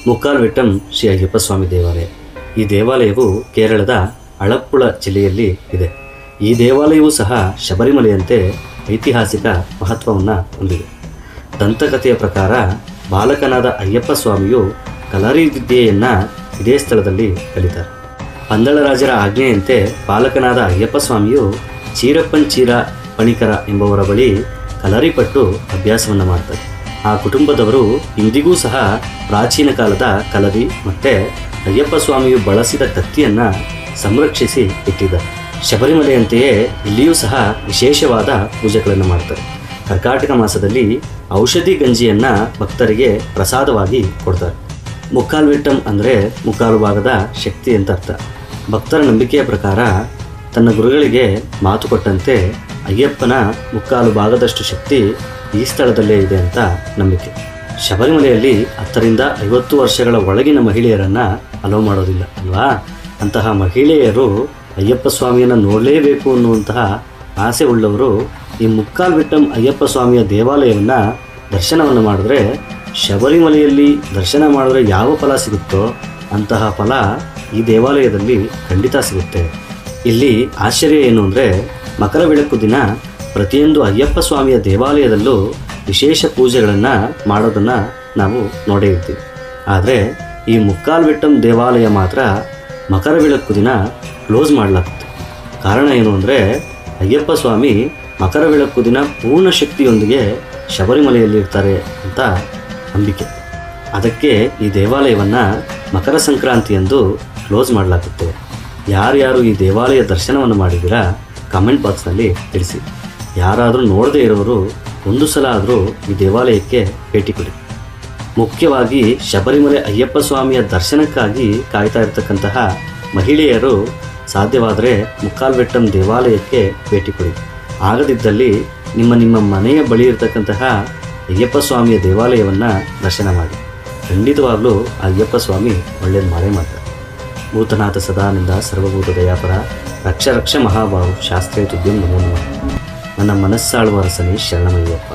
ಮುಕ್ಕಾಲ್ವೆಟ್ಟಂ ಶ್ರೀ ಅಯ್ಯಪ್ಪ ಸ್ವಾಮಿ ದೇವಾಲಯ. ಈ ದೇವಾಲಯವು ಕೇರಳದ ಅಳಪ್ಪುಳ ಜಿಲ್ಲೆಯಲ್ಲಿ ಇದೆ. ಈ ದೇವಾಲಯವೂ ಸಹ ಶಬರಿಮಲೆಯಂತೆ ಐತಿಹಾಸಿಕ ಮಹತ್ವವನ್ನು ಹೊಂದಿದೆ. ದಂತಕಥೆಯ ಪ್ರಕಾರ ಬಾಲಕನಾದ ಅಯ್ಯಪ್ಪ ಸ್ವಾಮಿಯು ಕಲಾರಿ ವಿದ್ಯೆಯನ್ನು ಇದೇ ಸ್ಥಳದಲ್ಲಿ ಕಲಿತಾರೆ. ಪಂದಳರಾಜರ ಆಜ್ಞೆಯಂತೆ ಬಾಲಕನಾದ ಅಯ್ಯಪ್ಪ ಸ್ವಾಮಿಯು ಚೀರಪ್ಪನ್ ಚೀರ ಪಣಿಕರ ಎಂಬುವರ ಬಳಿ ಕಲಾರಿಪಟ್ಟು ಅಭ್ಯಾಸವನ್ನು ಮಾಡ್ತಾರೆ. ಆ ಕುಟುಂಬದವರು ಇಂದಿಗೂ ಸಹ ಪ್ರಾಚೀನ ಕಾಲದ ಕಲರಿ ಮತ್ತು ಅಯ್ಯಪ್ಪ ಸ್ವಾಮಿಯು ಬಳಸಿದ ಕತ್ತಿಯನ್ನು ಸಂರಕ್ಷಿಸಿ ಇಟ್ಟಿದ್ದಾರೆ. ಶಬರಿಮಲೆಯಂತೆಯೇ ಇಲ್ಲಿಯೂ ಸಹ ವಿಶೇಷವಾದ ಪೂಜೆಗಳನ್ನು ಮಾಡ್ತಾರೆ. ಕರ್ಕಾಟಕ ಮಾಸದಲ್ಲಿ ಔಷಧಿ ಗಂಜಿಯನ್ನು ಭಕ್ತರಿಗೆ ಪ್ರಸಾದವಾಗಿ ಕೊಡ್ತಾರೆ. ಮುಕ್ಕಾಲ್ವೆಟ್ಟಂ ಅಂದರೆ ಮುಕ್ಕಾಲು ಭಾಗದ ಶಕ್ತಿ ಅಂತ ಅರ್ಥ. ಭಕ್ತರ ನಂಬಿಕೆಯ ಪ್ರಕಾರ ತನ್ನ ಗುರುಗಳಿಗೆ ಮಾತು ಕೊಟ್ಟಂತೆ ಅಯ್ಯಪ್ಪನ ಮುಕ್ಕಾಲು ಭಾಗದಷ್ಟು ಶಕ್ತಿ ಈ ಸ್ಥಳದಲ್ಲೇ ಇದೆ ಅಂತ ನಂಬಿಕೆ. ಶಬರಿಮಲೆಯಲ್ಲಿ 10ರಿಂದ 50 ವರ್ಷಗಳ ಒಳಗಿನ ಮಹಿಳೆಯರನ್ನು ಅಲೋ ಮಾಡೋದಿಲ್ಲ ಅಲ್ವಾ. ಅಂತಹ ಮಹಿಳೆಯರು ಅಯ್ಯಪ್ಪ ಸ್ವಾಮಿಯನ್ನು ನೋಡಲೇಬೇಕು ಅನ್ನುವಂತಹ ಆಸೆ ಉಳ್ಳವರು ಈ ಮುಕ್ಕಾಲ್ವೆಟ್ಟಂ ಅಯ್ಯಪ್ಪ ಸ್ವಾಮಿಯ ದೇವಾಲಯವನ್ನು ದರ್ಶನವನ್ನು ಮಾಡಿದ್ರೆ ಶಬರಿಮಲೆಯಲ್ಲಿ ದರ್ಶನ ಮಾಡಿದ್ರೆ ಯಾವ ಫಲ ಸಿಗುತ್ತೋ ಅಂತಹ ಫಲ ಈ ದೇವಾಲಯದಲ್ಲಿ ಖಂಡಿತ ಸಿಗುತ್ತೆ. ಇಲ್ಲಿ ಆಶ್ಚರ್ಯ ಏನು ಅಂದರೆ ಮಕರ ಬೆಳಕು ದಿನ ಪ್ರತಿಯೊಂದು ಅಯ್ಯಪ್ಪ ಸ್ವಾಮಿಯ ದೇವಾಲಯದಲ್ಲೂ ವಿಶೇಷ ಪೂಜೆಗಳನ್ನು ಮಾಡೋದನ್ನು ನಾವು ನೋಡೇ ಇರ್ತೀವಿ. ಆದರೆ ಈ ಮುಕ್ಕಾಲ್ವೆಟ್ಟಂ ದೇವಾಲಯ ಮಾತ್ರ ಮಕರ ಬೆಳಕು ದಿನ ಕ್ಲೋಸ್ ಮಾಡಲಾಗುತ್ತೆ. ಕಾರಣ ಏನು ಅಂದರೆ ಅಯ್ಯಪ್ಪ ಸ್ವಾಮಿ ಮಕರ ಬೆಳಕು ದಿನ ಪೂರ್ಣ ಶಕ್ತಿಯೊಂದಿಗೆ ಶಬರಿಮಲೆಯಲ್ಲಿ ಇರ್ತಾರೆ ಅಂತ ನಂಬಿಕೆ. ಅದಕ್ಕೆ ಈ ದೇವಾಲಯವನ್ನು ಮಕರ ಸಂಕ್ರಾಂತಿಯಂದು ಕ್ಲೋಸ್ ಮಾಡಲಾಗುತ್ತೆ. ಯಾರ್ಯಾರು ಈ ದೇವಾಲಯ ದರ್ಶನವನ್ನು ಮಾಡಿದ್ದೀರಾ ಕಮೆಂಟ್ ಬಾಕ್ಸ್ನಲ್ಲಿ ತಿಳಿಸಿ. ಯಾರಾದರೂ ನೋಡದೇ ಇರೋರು ಒಂದು ಸಲ ಆದರೂ ಈ ದೇವಾಲಯಕ್ಕೆ ಭೇಟಿ ಕೊಡಿ. ಮುಖ್ಯವಾಗಿ ಶಬರಿಮಲೆ ಅಯ್ಯಪ್ಪ ಸ್ವಾಮಿಯ ದರ್ಶನಕ್ಕಾಗಿ ಕಾಯ್ತಾ ಇರತಕ್ಕಂತಹ ಮಹಿಳೆಯರು ಸಾಧ್ಯವಾದರೆ ಮುಕ್ಕಾಲ್ವೆಟ್ಟಂ ದೇವಾಲಯಕ್ಕೆ ಭೇಟಿ ಕೊಡಿ. ಆಗದಿದ್ದಲ್ಲಿ ನಿಮ್ಮ ಮನೆಯ ಬಳಿ ಇರತಕ್ಕಂತಹ ಅಯ್ಯಪ್ಪ ಸ್ವಾಮಿಯ ದೇವಾಲಯವನ್ನು ದರ್ಶನ ಮಾಡಿ. ಖಂಡಿತವಾಗಲೂ ಅಯ್ಯಪ್ಪ ಸ್ವಾಮಿ ಒಳ್ಳೆಯದು ಮಾಡೇ ಮಾಡ್ತಾರೆ. ಭೂತನಾಥ ಸದಾನಂದ ಸರ್ವಭೂತ ದಯಾಪರ ರಕ್ಷ ರಕ್ಷ ಮಹಾಬಾಹು ಶಾಸ್ತ್ರೀಯ ತುಭ್ಯಂ ನಮೋ ನಮಃ. ನನ್ನ ಮನಸ್ಸಾಳುವ ರಸನೇ ಶರಣಮಯ್ಯಪ್ಪ.